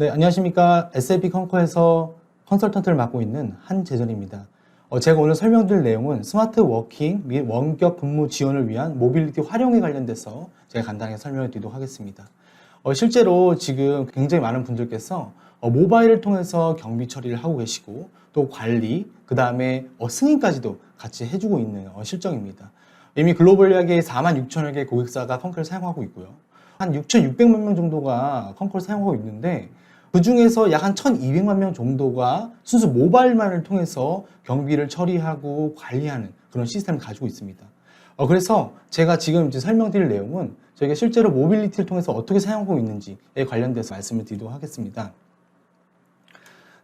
네, 안녕하십니까. SAP 컨커에서 컨설턴트를 맡고 있는 한재전입니다. 제가 오늘 설명드릴 내용은 스마트 워킹 및 원격 근무 지원을 위한 모빌리티 활용에 관련돼서 제가 간단하게 설명을 드리도록 하겠습니다. 실제로 지금 굉장히 많은 분들께서 모바일을 통해서 경비 처리를 하고 계시고 또 관리, 그 다음에 승인까지도 같이 해주고 있는 실정입니다. 이미 글로벌하게 46,000여 개 고객사가 컨커를 사용하고 있고요. 한 6,600만 명 정도가 컨커를 사용하고 있는데 그 중에서 약 한 1,200만 명 정도가 순수 모바일만을 통해서 경비를 처리하고 관리하는 그런 시스템을 가지고 있습니다. 그래서 제가 지금 이제 설명드릴 내용은 저희가 실제로 모빌리티를 통해서 어떻게 사용하고 있는지에 관련돼서 말씀을 드리도록 하겠습니다.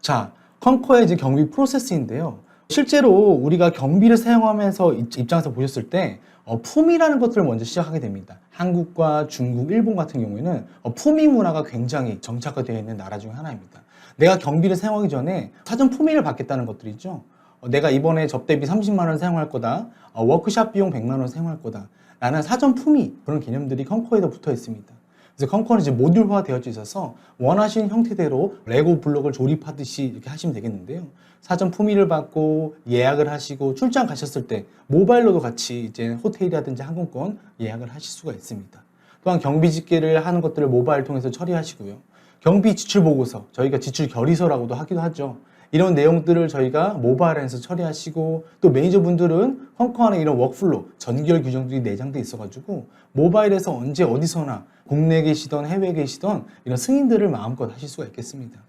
자, 컨커의 이제 경비 프로세스인데요. 실제로 우리가 경비를 사용하면서 입장에서 보셨을 때 품위라는 것들을 먼저 시작하게 됩니다. 한국과 중국, 일본 같은 경우에는 품위 문화가 굉장히 정착화되어 있는 나라 중 하나입니다. 내가 경비를 사용하기 전에 사전 품위를 받겠다는 것들이죠. 내가 이번에 접대비 30만 원 사용할 거다. 워크샵 비용 100만 원 사용할 거다. 라는 사전 품위 그런 개념들이 컨커에도 붙어 있습니다. 그래서 컨커는 이제 모듈화 되어져 있어서 원하시는 형태대로 레고 블록을 조립하듯이 이렇게 하시면 되겠는데요. 사전 품위를 받고 예약을 하시고 출장 가셨을 때 모바일로도 같이 이제 호텔이라든지 항공권 예약을 하실 수가 있습니다. 또한 경비 집계를 하는 것들을 모바일 통해서 처리하시고요. 경비 지출 보고서, 저희가 지출 결의서라고도 하기도 하죠. 이런 내용들을 저희가 모바일에서 처리하시고 또 매니저분들은 컨커 안에 이런 워크플로우, 전결 규정들이 내장돼 있어가지고 모바일에서 언제 어디서나 국내에 계시던 해외에 계시던 이런 승인들을 마음껏 하실 수가 있겠습니다.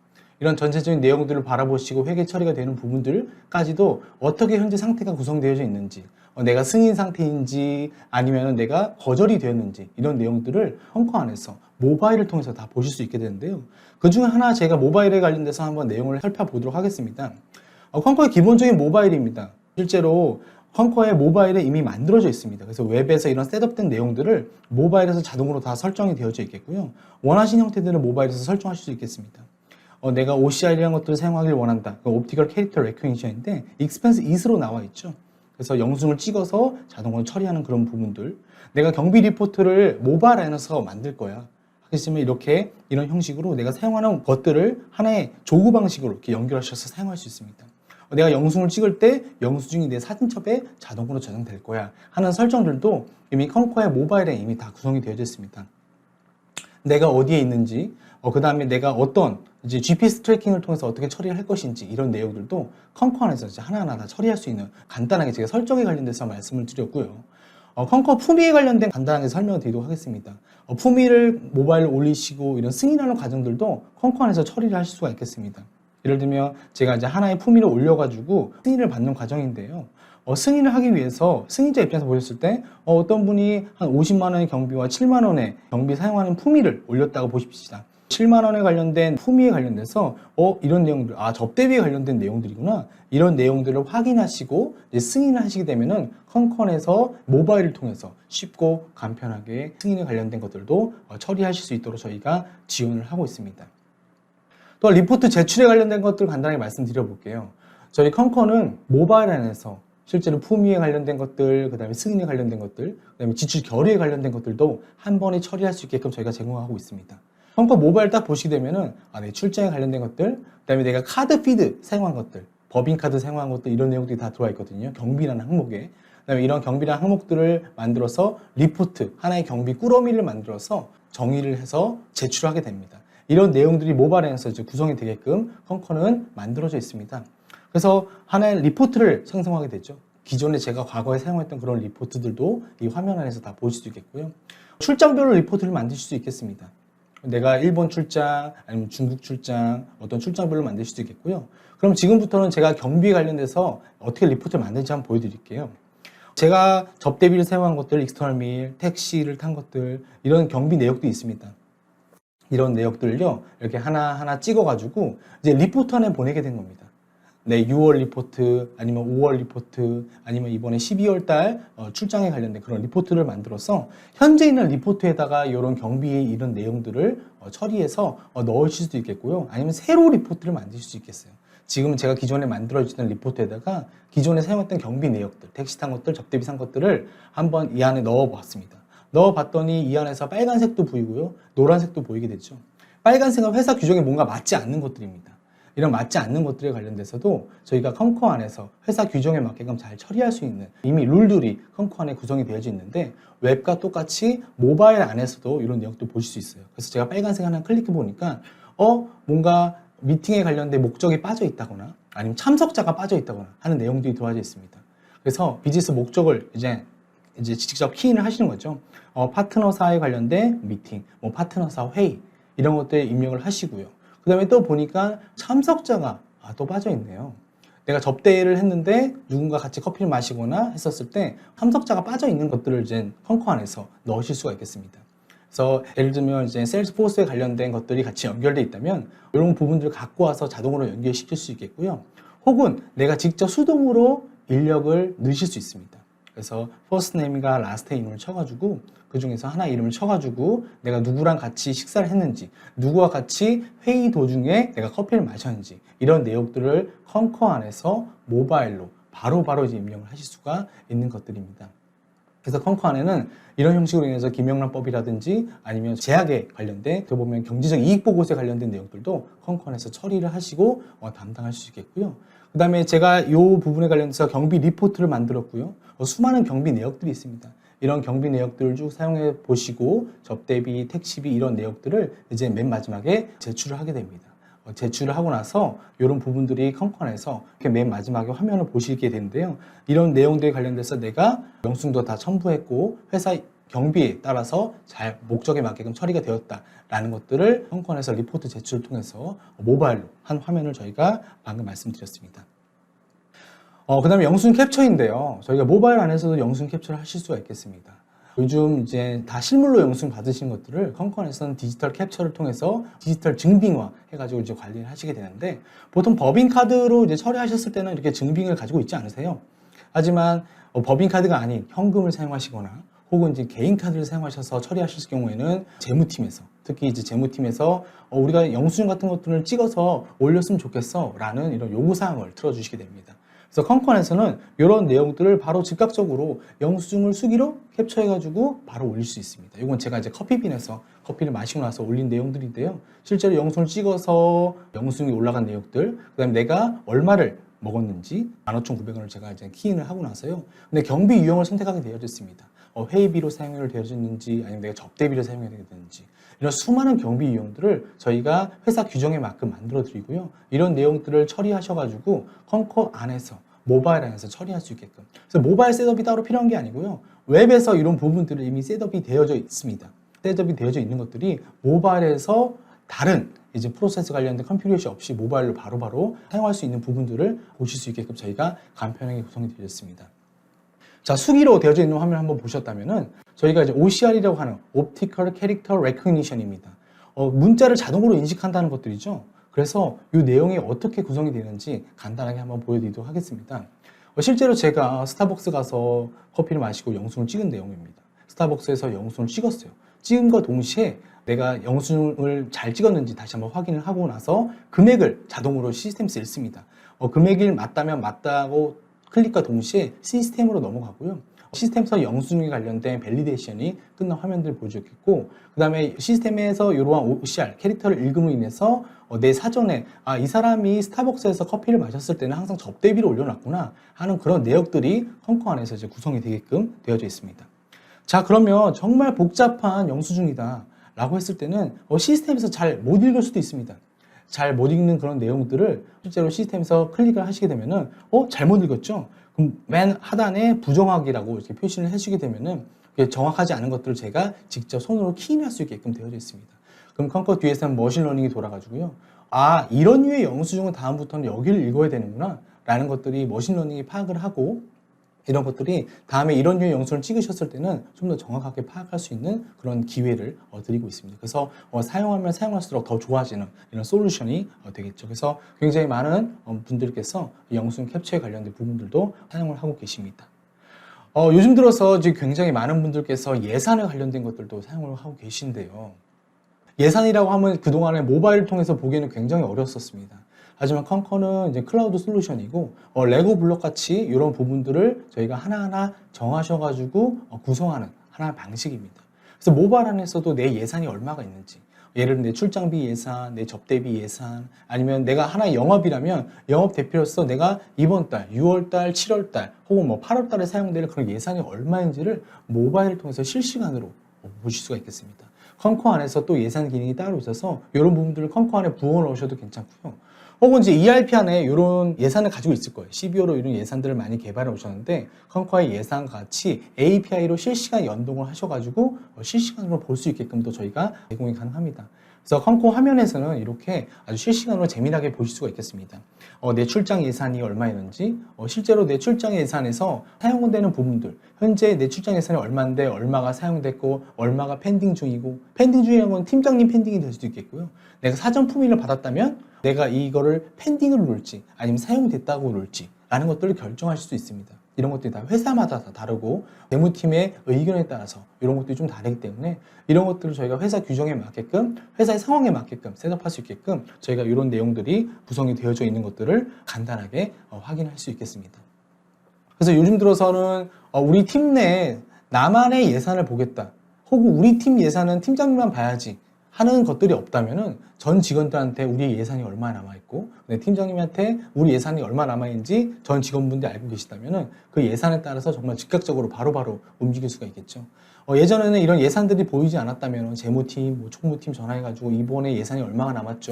이런 전체적인 내용들을 바라보시고 회계 처리가 되는 부분들까지도 어떻게 현재 상태가 구성되어져 있는지, 내가 승인 상태인지 아니면 내가 거절이 되었는지 이런 내용들을 컨커 안에서 모바일을 통해서 다 보실 수 있게 되는데요. 그 중에 하나 제가 모바일에 관련돼서 한번 내용을 살펴보도록 하겠습니다. 컨커의 기본적인 모바일입니다. 실제로 컨커의 모바일에 이미 만들어져 있습니다. 그래서 웹에서 이런 셋업된 내용들을 모바일에서 자동으로 다 설정이 되어져 있겠고요. 원하시는 형태들은 모바일에서 설정하실 수 있겠습니다. 내가 OCR이라는 것들을 사용하길 원한다. 옵티컬 캐릭터 레코니션인데 익스펜스 it으로 나와 있죠. 그래서 영수증을 찍어서 자동으로 처리하는 그런 부분들. 내가 경비 리포트를 모바일 안에서 만들 거야. 하겠지만 이렇게 이런 형식으로 내가 사용하는 것들을 하나의 조그 방식으로 이렇게 연결하셔서 사용할 수 있습니다. 내가 영수증을 찍을 때 영수증이 내 사진첩에 자동으로 저장될 거야 하는 설정들도 이미 컨커의 모바일에 이미 다 구성이 되어져 있습니다. 내가 어디에 있는지, 그 다음에 내가 어떤 이제 GPS 트래킹을 통해서 어떻게 처리를 할 것인지 이런 내용들도 컨커 안에서 이제 하나하나 다 처리할 수 있는 간단하게 제가 설정에 관련돼서 말씀을 드렸고요. 컨커 품위에 관련된 간단하게 설명을 드리도록 하겠습니다. 품위를 모바일로 올리시고 이런 승인하는 과정들도 컨커 안에서 처리를 하실 수가 있겠습니다. 예를 들면 제가 이제 하나의 품위를 올려가지고 승인을 받는 과정인데요. 승인을 하기 위해서 승인자 입장에서 보셨을 때 어떤 분이 한 50만 원의 경비와 7만 원의 경비 사용하는 품위를 올렸다고 보십시다. 7만 원에 관련된 품위에 관련돼서 이런 내용들, 접대비에 관련된 내용들이구나. 이런 내용들을 확인하시고 이제 승인을 하시게 되면은 컨커에서 모바일을 통해서 쉽고 간편하게 승인에 관련된 것들도 처리하실 수 있도록 저희가 지원을 하고 있습니다. 또 리포트 제출에 관련된 것들 간단하게 말씀드려 볼게요. 저희 컨커는 모바일 안에서 실제로 품위에 관련된 것들, 그 다음에 승인에 관련된 것들, 그 다음에 지출 결의에 관련된 것들도 한 번에 처리할 수 있게끔 저희가 제공하고 있습니다. 컨커 모바일 딱 보시게 되면은 내 출장에 관련된 것들, 그 다음에 내가 카드 피드 사용한 것들, 법인카드 사용한 것들 이런 내용들이 다 들어와 있거든요. 경비라는 항목에. 그 다음에 이런 경비라는 항목들을 만들어서 리포트, 하나의 경비 꾸러미를 만들어서 정의를 해서 제출하게 됩니다. 이런 내용들이 모바일에서 이제 구성이 되게끔 컨커는 만들어져 있습니다. 그래서 하나의 리포트를 생성하게 되죠. 기존에 제가 과거에 사용했던 그런 리포트들도 이 화면 안에서 다 보실 수 있겠고요. 출장별로 리포트를 만드실 수 있겠습니다. 내가 일본 출장, 아니면 중국 출장, 어떤 출장별로 만드실 수 있겠고요. 그럼 지금부터는 제가 경비에 관련돼서 어떻게 리포트를 만드는지 한번 보여드릴게요. 제가 접대비를 사용한 것들, 익스터널 밀, 택시를 탄 것들, 이런 경비 내역도 있습니다. 이런 내역들을요, 이렇게 하나하나 찍어가지고 이제 리포트 안에 보내게 된 겁니다. 네, 6월 리포트, 아니면 5월 리포트, 아니면 이번에 12월 달 출장에 관련된 그런 리포트를 만들어서 현재 있는 리포트에다가 이런 경비의 이런 내용들을 처리해서 넣으실 수도 있겠고요. 아니면 새로 리포트를 만드실 수 있겠어요. 지금은 제가 기존에 만들어지던 리포트에다가 기존에 사용했던 경비 내역들, 택시 탄 것들, 접대비 산 것들을 한번 이 안에 넣어봤습니다. 넣어봤더니 이 안에서 빨간색도 보이고요, 노란색도 보이게 됐죠. 빨간색은 회사 규정에 뭔가 맞지 않는 것들입니다. 이런 맞지 않는 것들에 관련돼서도 저희가 컴커 안에서 회사 규정에 맞게끔 잘 처리할 수 있는 이미 룰들이 컴커 안에 구성이 되어져 있는데 웹과 똑같이 모바일 안에서도 이런 내용도 보실 수 있어요. 그래서 제가 빨간색 하나 클릭해 보니까 뭔가 미팅에 관련된 목적이 빠져 있다거나 아니면 참석자가 빠져 있다거나 하는 내용들이 들어져 있습니다. 그래서 비즈니스 목적을 이제 직접 키인을 하시는 거죠. 파트너사에 관련된 미팅, 파트너사 회의 이런 것들 입력을 하시고요. 그 다음에 또 보니까 참석자가 또 빠져 있네요. 내가 접대를 했는데 누군가 같이 커피를 마시거나 했었을 때 참석자가 빠져 있는 것들을 이제 컴커 안에서 넣으실 수가 있겠습니다. 그래서 예를 들면 이제 세일즈포스에 관련된 것들이 같이 연결되어 있다면 이런 부분들을 갖고 와서 자동으로 연결시킬 수 있겠고요. 혹은 내가 직접 수동으로 인력을 넣으실 수 있습니다. 그래서 first name과 last name을 쳐가지고 그 중에서 하나 이름을 쳐가지고 내가 누구랑 같이 식사를 했는지, 누구와 같이 회의 도중에 내가 커피를 마셨는지 이런 내용들을 컴커 안에서 모바일로 바로바로 이제 입력을 하실 수가 있는 것들입니다. 그래서 컴커 안에는 이런 형식으로 인해서 김영란법이라든지 아니면 제약에 관련된 어떻게 보면 경제적 이익 보고서에 관련된 내용들도 컴커 안에서 처리를 하시고 담당하실 수 있겠고요. 그 다음에 제가 이 부분에 관련해서 경비 리포트를 만들었고요. 수많은 경비 내역들이 있습니다. 이런 경비 내역들을 쭉 사용해 보시고 접대비, 택시비 이런 내역들을 이제 맨 마지막에 제출을 하게 됩니다. 제출을 하고 나서 이런 부분들이 컴커 안에서 이렇게 맨 마지막에 화면을 보시게 되는데요. 이런 내용들에 관련돼서 내가 영수증도 다 첨부했고 회사 경비에 따라서 잘 목적에 맞게끔 처리가 되었다라는 것들을 컴커 안에서 리포트 제출을 통해서 모바일로 한 화면을 저희가 방금 말씀드렸습니다. 그 다음에 영수증 캡처인데요. 저희가 모바일 안에서도 영수증 캡처를 하실 수가 있겠습니다. 요즘 이제 다 실물로 영수증 받으신 것들을 컴커 안에서는 디지털 캡처를 통해서 디지털 증빙화 해가지고 이제 관리를 하시게 되는데 보통 법인카드로 이제 처리하셨을 때는 이렇게 증빙을 가지고 있지 않으세요. 하지만 법인카드가 아닌 현금을 사용하시거나 혹은 이제 개인카드를 사용하셔서 처리하실 경우에는 재무팀에서 특히 이제 재무팀에서 우리가 영수증 같은 것들을 찍어서 올렸으면 좋겠어 라는 이런 요구사항을 틀어주시게 됩니다. 그래서 컴커 안에서는 이런 내용들을 바로 즉각적으로 영수증을 수기로 캡처해가지고 바로 올릴 수 있습니다. 이건 제가 이제 커피빈에서 커피를 마시고 나서 올린 내용들인데요. 실제로 영수증을 찍어서 영수증이 올라간 내용들, 그 다음에 내가 얼마를 먹었는지 15,900원을 제가 이제 키인을 하고 나서요. 근데 경비 유형을 선택하게 되어져 있습니다. 회의비로 사용이 되어져 있는지 아니면 내가 접대비로 사용이 되는지 이런 수많은 경비 유형들을 저희가 회사 규정에 맞게 만들어 드리고요. 이런 내용들을 처리하셔가지고 컴커 안에서 모바일 안에서 처리할 수 있게끔. 그래서 모바일 셋업이 따로 필요한 게 아니고요. 웹에서 이런 부분들이 이미 셋업이 되어져 있습니다. 셋업이 되어져 있는 것들이 모바일에서 다른 이제 프로세스 관련된 컴퓨레이션 없이 모바일로 바로바로 사용할 수 있는 부분들을 보실 수 있게끔 저희가 간편하게 구성이 되었습니다. 자, 수기로 되어져 있는 화면을 한번 보셨다면은 저희가 이제 OCR이라고 하는 Optical Character Recognition입니다. 문자를 자동으로 인식한다는 것들이죠. 그래서 이 내용이 어떻게 구성이 되는지 간단하게 한번 보여드리도록 하겠습니다. 실제로 제가 스타벅스 가서 커피를 마시고 영수증을 찍은 내용입니다. 스타벅스에서 영수증을 찍었어요. 찍은과 동시에 내가 영수증을 잘 찍었는지 다시 한번 확인을 하고 나서 금액을 자동으로 시스템에서 읽습니다. 금액이 맞다면 맞다고 클릭과 동시에 시스템으로 넘어가고요. 시스템에서 영수증에 관련된 밸리데이션이 끝난 화면들을 보여줬겠고 그 다음에 시스템에서 이러한 OCR 캐릭터를 읽음으로 인해서 내 사전에 이 사람이 스타벅스에서 커피를 마셨을 때는 항상 접대비를 올려놨구나 하는 그런 내역들이 컴커 안에서 이제 구성이 되게끔 되어져 있습니다. 자, 그러면 정말 복잡한 영수증이다 라고 했을 때는 시스템에서 잘 못 읽을 수도 있습니다. 잘 못 읽는 그런 내용들을 실제로 시스템에서 클릭을 하시게 되면은 잘못 읽었죠? 그럼 맨 하단에 부정확이라고 이렇게 표시를 해주게 되면은 정확하지 않은 것들을 제가 직접 손으로 키인할 수 있게끔 되어져 있습니다. 그럼 컴커 뒤에서는 머신러닝이 돌아가지고요. 이런 류의 영수증은 다음부터는 여기를 읽어야 되는구나 라는 것들이 머신러닝이 파악을 하고 이런 것들이 다음에 이런 류의 영수를 찍으셨을 때는 좀 더 정확하게 파악할 수 있는 그런 기회를 드리고 있습니다. 그래서 사용하면 사용할수록 더 좋아지는 이런 솔루션이 되겠죠. 그래서 굉장히 많은 분들께서 영수증 캡처에 관련된 부분들도 사용을 하고 계십니다. 요즘 들어서 지금 굉장히 많은 분들께서 예산에 관련된 것들도 사용을 하고 계신데요. 예산이라고 하면 그동안에 모바일을 통해서 보기에는 굉장히 어려웠었습니다. 하지만 컴커는 이제 클라우드 솔루션이고 레고 블록 같이 이런 부분들을 저희가 하나하나 정하셔가지고 구성하는 하나의 방식입니다. 그래서 모바일 안에서도 내 예산이 얼마가 있는지 예를 들어 내 출장비 예산, 내 접대비 예산, 아니면 내가 하나의 영업이라면 영업 대표로서 내가 이번 달, 6월 달, 7월 달, 혹은 뭐 8월 달에 사용될 그런 예산이 얼마인지를 모바일을 통해서 실시간으로 보실 수가 있겠습니다. 컴코 안에서 또 예산 기능이 따로 있어서 이런 부분들을 컴코 안에 부어 넣으셔도 괜찮고요. 혹은 이제 ERP 안에 이런 예산을 가지고 있을 거예요. CBO로 이런 예산들을 많이 개발해 오셨는데 컴코의 예산 같이 API로 실시간 연동을 하셔가지고 실시간으로 볼 수 있게끔도 저희가 제공이 가능합니다. 그래서 컴코 화면에서는 이렇게 아주 실시간으로 재미나게 보실 수가 있겠습니다. 내 출장 예산이 얼마였는지, 실제로 내 출장 예산에서 사용되는 부분들, 현재 내 출장 예산이 얼마인데 얼마가 사용됐고 얼마가 펜딩 중이고, 펜딩 중이라는 건 팀장님 펜딩이 될 수도 있겠고요. 내가 사전 품위를 받았다면 내가 이거를 펜딩을 누를지 아니면 사용됐다고 누를지 라는 것들을 결정하실 수 있습니다. 이런 것들이 다 회사마다 다 다르고 재무팀의 의견에 따라서 이런 것들이 좀 다르기 때문에 이런 것들을 저희가 회사 규정에 맞게끔, 회사의 상황에 맞게끔 셋업할 수 있게끔 저희가 이런 내용들이 구성이 되어져 있는 것들을 간단하게 확인할 수 있겠습니다. 그래서 요즘 들어서는 우리 팀 내에 나만의 예산을 보겠다, 혹은 우리 팀 예산은 팀장님만 봐야지 하는 것들이 없다면은 전 직원들한테 우리 예산이 얼마 남아있고 팀장님한테 우리 예산이 얼마 남아있는지 전 직원분들이 알고 계시다면은 그 예산에 따라서 정말 즉각적으로 바로바로 움직일 수가 있겠죠. 예전에는 이런 예산들이 보이지 않았다면 재무팀, 뭐 총무팀 전화해가지고 이번에 예산이 얼마가 남았죠?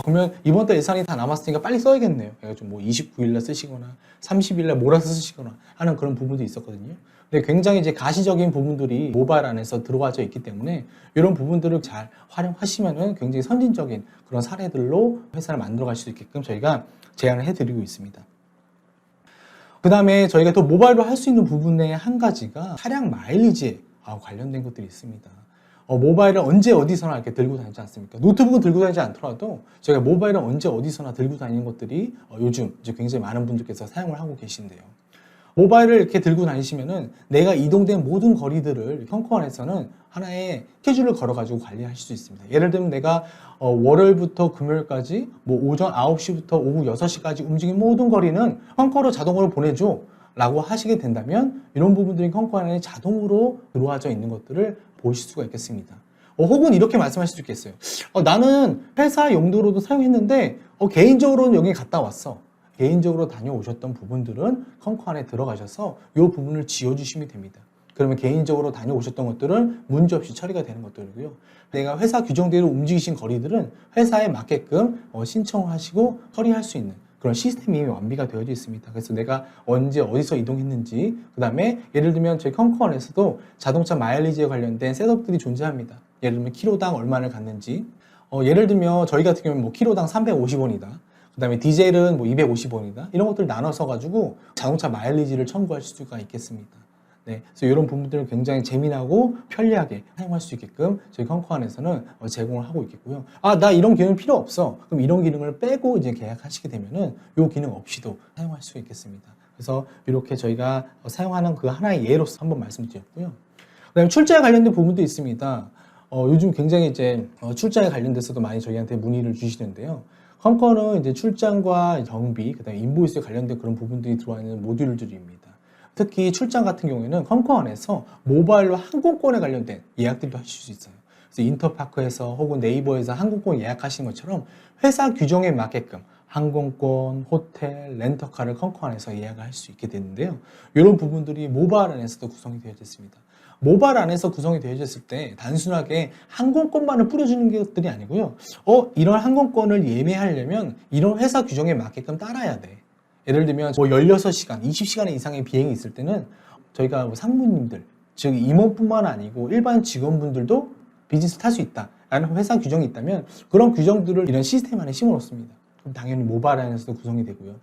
그러면 이번 달 예산이 다 남았으니까 빨리 써야겠네요. 그래가지고 뭐 29일날 쓰시거나 30일날 몰아서 쓰시거나 하는 그런 부분도 있었거든요. 근데 굉장히 이제 가시적인 부분들이 모바일 안에서 들어와져 있기 때문에 이런 부분들을 잘 활용하시면은 굉장히 선진적인 그런 사례들로 회사를 만들어 갈 수 있게끔 저희가 제안을 해드리고 있습니다. 그 다음에 저희가 또 모바일로 할 수 있는 부분의 한 가지가 차량 마일리지에 관련된 것들이 있습니다. 모바일을 언제 어디서나 이렇게 들고 다니지 않습니까? 노트북은 들고 다니지 않더라도 저희가 모바일을 언제 어디서나 들고 다니는 것들이 요즘 이제 굉장히 많은 분들께서 사용을 하고 계신데요. 모바일을 이렇게 들고 다니시면은 내가 이동된 모든 거리들을 컴코 안에서는 하나의 스케줄을 걸어가지고 관리하실 수 있습니다. 예를 들면 내가 월요일부터 금요일까지 뭐 오전 9시부터 오후 6시까지 움직인 모든 거리는 컴코로 자동으로 보내줘 라고 하시게 된다면 이런 부분들이 컴코 안에 자동으로 들어와져 있는 것들을 보실 수가 있겠습니다. 혹은 이렇게 말씀하실 수 있겠어요. 나는 회사 용도로도 사용했는데 개인적으로는 여기 갔다 왔어. 개인적으로 다녀오셨던 부분들은 컴코 안에 들어가셔서 이 부분을 지워주시면 됩니다. 그러면 개인적으로 다녀오셨던 것들은 문제없이 처리가 되는 것들이고요. 내가 회사 규정대로 움직이신 거리들은 회사에 맞게끔 신청을 하시고 처리할 수 있는 그런 시스템이 완비가 되어져 있습니다. 그래서 내가 언제 어디서 이동했는지, 그 다음에 예를 들면 저희 컴코 안에서도 자동차 마일리지에 관련된 셋업들이 존재합니다. 예를 들면 키로당 얼마를 갔는지, 예를 들면 저희 같은 경우는 뭐 키로당 350원이다. 그 다음에 디젤은 뭐 250원이다. 이런 것들을 나눠서 가지고 자동차 마일리지를 첨부할 수가 있겠습니다. 네, 그래서 이런 부분들을 굉장히 재미나고 편리하게 사용할 수 있게끔 저희 컴코 안에서는 제공을 하고 있겠고요. 나 이런 기능 필요 없어. 그럼 이런 기능을 빼고 이제 계약하시게 되면은 이 기능 없이도 사용할 수 있겠습니다. 그래서 이렇게 저희가 사용하는 그 하나의 예로서 한번 말씀드렸고요. 그다음에 출자에 관련된 부분도 있습니다. 요즘 굉장히 이제 출자에 관련돼서도 많이 저희한테 문의를 주시는데요. 컴코는 이제 출장과 경비, 그다음에 인보이스에 관련된 그런 부분들이 들어와 있는 모듈들입니다. 특히 출장 같은 경우에는 컴코 안에서 모바일로 항공권에 관련된 예약들도 하실 수 있어요. 그래서 인터파크에서 혹은 네이버에서 항공권 예약하시는 것처럼 회사 규정에 맞게끔 항공권, 호텔, 렌터카를 컴코 안에서 예약을 할 수 있게 되는데요. 이런 부분들이 모바일 안에서도 구성이 되어 있습니다. 모바일 안에서 구성이 되어졌을 때 단순하게 항공권만을 뿌려주는 것들이 아니고요. 이런 항공권을 예매하려면 이런 회사 규정에 맞게끔 따라야 돼. 예를 들면 뭐 16시간, 20시간 이상의 비행이 있을 때는 저희가 뭐 상무님들, 즉 임원뿐만 아니고 일반 직원분들도 비즈니스 탈 수 있다라는 회사 규정이 있다면 그런 규정들을 이런 시스템 안에 심어놓습니다. 그럼 당연히 모바일 안에서도 구성이 되고요.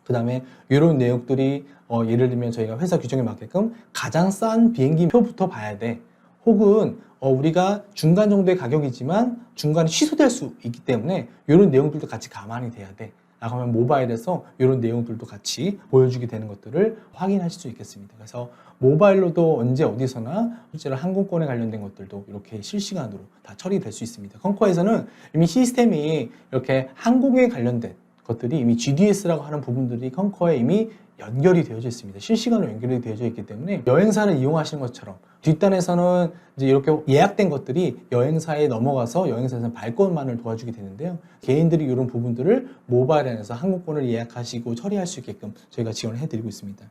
그 다음에 이런 내용들이 예를 들면 저희가 회사 규정에 맞게끔 가장 싼 비행기 표부터 봐야 돼. 혹은 우리가 중간 정도의 가격이지만 중간에 취소될 수 있기 때문에 이런 내용들도 같이 감안이 돼야 돼. 라고 하면 모바일에서 이런 내용들도 같이 보여주게 되는 것들을 확인하실 수 있겠습니다. 그래서 모바일로도 언제 어디서나 실제로 항공권에 관련된 것들도 이렇게 실시간으로 다 처리될 수 있습니다. 컴코에서는 이미 시스템이 이렇게 항공에 관련된 것들이 이미 GDS라고 하는 부분들이 컨커에 이미 연결이 되어져 있습니다. 실시간으로 연결이 되어져 있기 때문에 여행사를 이용하시는 것처럼 뒷단에서는 이제 이렇게 예약된 것들이 여행사에 넘어가서 여행사에서 발권만을 도와주게 되는데요. 개인들이 이런 부분들을 모바일 안에서 항공권을 예약하시고 처리할 수 있게끔 저희가 지원을 해드리고 있습니다.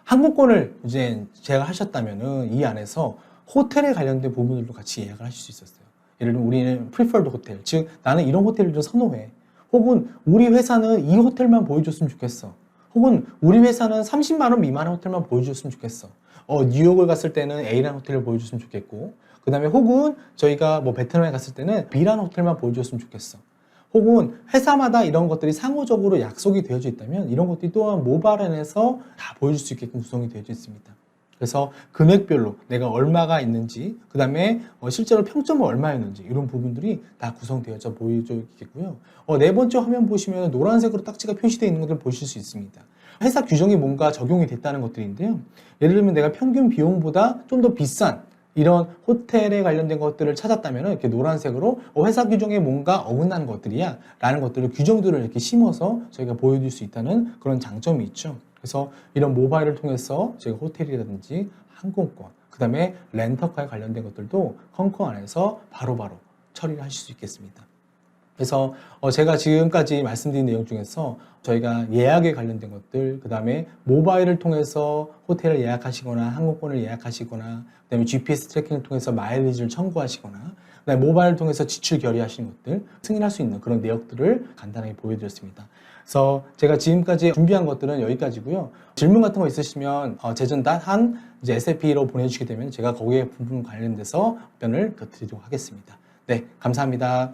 항공권을 이제 제가 하셨다면은 이 안에서 호텔에 관련된 부분들도 같이 예약을 하실 수 있었어요. 예를 들면 우리는 preferred 호텔, 즉 나는 이런 호텔을 좀 선호해. 혹은 우리 회사는 이 호텔만 보여줬으면 좋겠어. 혹은 우리 회사는 30만 원 미만의 호텔만 보여줬으면 좋겠어. 뉴욕을 갔을 때는 A라는 호텔을 보여줬으면 좋겠고, 그 다음에 혹은 저희가 뭐 베트남에 갔을 때는 B라는 호텔만 보여줬으면 좋겠어. 혹은 회사마다 이런 것들이 상호적으로 약속이 되어져 있다면 이런 것들이 또한 모바일 안에서 다 보여줄 수 있게끔 구성이 되어져 있습니다. 그래서 금액별로 내가 얼마가 있는지, 그 다음에 실제로 평점은 얼마였는지 이런 부분들이 다 구성되어져 보여져 있겠고요. 네 번째 화면 보시면 노란색으로 딱지가 표시되어 있는 것을 보실 수 있습니다. 회사 규정이 뭔가 적용이 됐다는 것들인데요. 예를 들면 내가 평균 비용보다 좀 더 비싼 이런 호텔에 관련된 것들을 찾았다면 이렇게 노란색으로 회사 규정에 뭔가 어긋나는 것들이야 라는 것들을 규정들을 이렇게 심어서 저희가 보여줄 수 있다는 그런 장점이 있죠. 그래서 이런 모바일을 통해서 저희가 호텔이라든지 항공권, 그 다음에 렌터카에 관련된 것들도 컨커 안에서 바로바로 처리를 하실 수 있겠습니다. 그래서 제가 지금까지 말씀드린 내용 중에서 저희가 예약에 관련된 것들, 그 다음에 모바일을 통해서 호텔을 예약하시거나 항공권을 예약하시거나, 그 다음에 GPS 트래킹을 통해서 마일리지를 청구하시거나, 그 다음에 모바일을 통해서 지출 결의하시는 것들, 승인할 수 있는 그런 내역들을 간단하게 보여드렸습니다. 그래서 제가 지금까지 준비한 것들은 여기까지고요. 질문 같은 거 있으시면 재전한 이제 SAP로 보내주시게 되면 제가 거기에 부분 관련돼서 답변을 드리도록 하겠습니다. 네, 감사합니다.